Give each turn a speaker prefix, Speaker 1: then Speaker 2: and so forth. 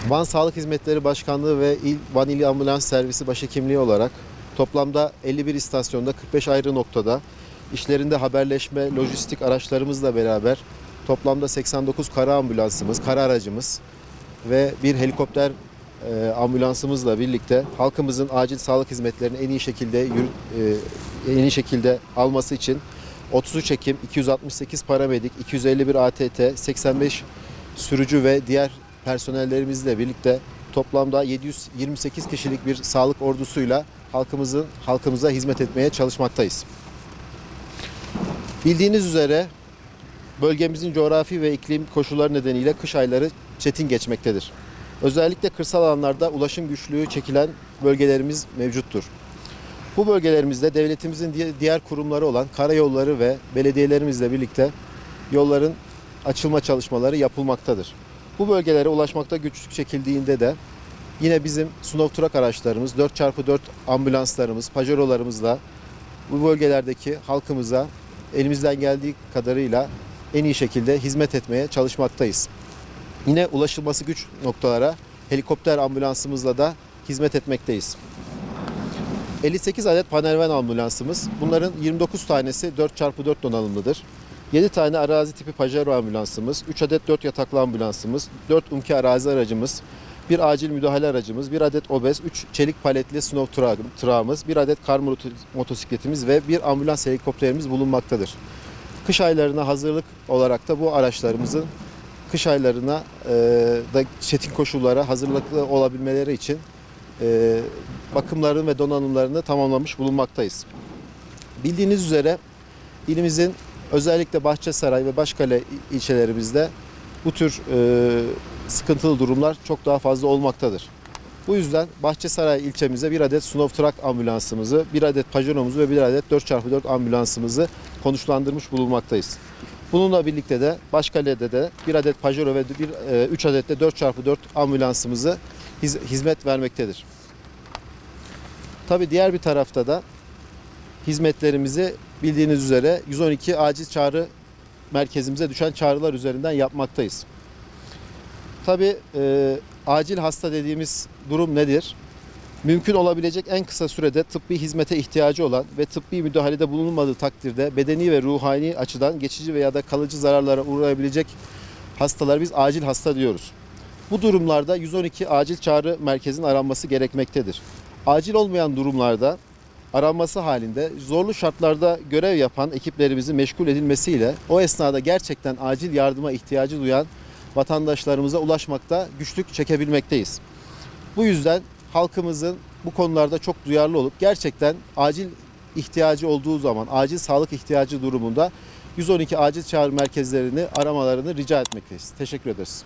Speaker 1: Van Sağlık Hizmetleri Başkanlığı ve Van İl Ambulans Servisi Başhekimliği olarak toplamda 51 istasyonda 45 ayrı noktada işlerinde haberleşme, lojistik araçlarımızla beraber toplamda 89 kara ambulansımız, kara aracımız ve bir helikopter ambulansımızla birlikte halkımızın acil sağlık hizmetlerini en iyi şekilde alması için 33 hekim, 268 paramedik, 251 ATT, 85 sürücü ve diğer personellerimizle birlikte toplamda 728 kişilik bir sağlık ordusuyla halkımıza hizmet etmeye çalışmaktayız. Bildiğiniz üzere bölgemizin coğrafi ve iklim koşulları nedeniyle kış ayları çetin geçmektedir. Özellikle kırsal alanlarda ulaşım güçlüğü çekilen bölgelerimiz mevcuttur. Bu bölgelerimizde devletimizin diğer kurumları olan karayolları ve belediyelerimizle birlikte yolların açılma çalışmaları yapılmaktadır. Bu bölgelere ulaşmakta güçlük çekildiğinde de yine bizim Sunov araçlarımız, 4x4 ambulanslarımız, pajerolarımızla bu bölgelerdeki halkımıza elimizden geldiği kadarıyla en iyi şekilde hizmet etmeye çalışmaktayız. Yine ulaşılması güç noktalara helikopter ambulansımızla da hizmet etmekteyiz. 58 adet panelvan ambulansımız, bunların 29 tanesi 4x4 donanımlıdır. 7 tane arazi tipi pajero ambulansımız, 3 adet 4 yataklı ambulansımız, 4 UMKİ arazi aracımız, 1 acil müdahale aracımız, 1 adet obez, 3 çelik paletli Sunov tırağımız, 1 adet kar motosikletimiz ve 1 ambulans helikopterimiz bulunmaktadır. Kış aylarına hazırlık olarak da bu araçlarımızın kış aylarına da çetin koşullara hazırlıklı olabilmeleri için bakımlarını ve donanımlarını tamamlamış bulunmaktayız. Bildiğiniz üzere ilimizin özellikle Bahçesaray ve Başkale ilçelerimizde bu tür sıkıntılı durumlar çok daha fazla olmaktadır. Bu yüzden Bahçesaray ilçemize 1 adet Sunov Trak ambulansımızı, 1 adet Pajero'muzu ve 1 adet 4x4 ambulansımızı konuşlandırmış bulunmaktayız. Bununla birlikte de Başkale'de de 1 adet Pajero ve 3 adet de 4x4 ambulansımızı hizmet vermektedir. Tabii diğer bir tarafta da hizmetlerimizi bildiğiniz üzere 112 acil çağrı merkezimize düşen çağrılar üzerinden yapmaktayız. Tabii acil hasta dediğimiz durum nedir? Mümkün olabilecek en kısa sürede tıbbi hizmete ihtiyacı olan ve tıbbi müdahalede bulunmadığı takdirde bedeni ve ruhani açıdan geçici veya da kalıcı zararlara uğrayabilecek hastalara biz acil hasta diyoruz. Bu durumlarda 112 acil çağrı merkezinin aranması gerekmektedir. Acil olmayan durumlarda aranması halinde zorlu şartlarda görev yapan ekiplerimizin meşgul edilmesiyle o esnada gerçekten acil yardıma ihtiyacı duyan vatandaşlarımıza ulaşmakta güçlük çekebilmekteyiz. Bu yüzden halkımızın bu konularda çok duyarlı olup gerçekten acil ihtiyacı olduğu zaman, acil sağlık ihtiyacı durumunda 112 acil çağrı merkezlerini aramalarını rica etmekteyiz. Teşekkür ederiz.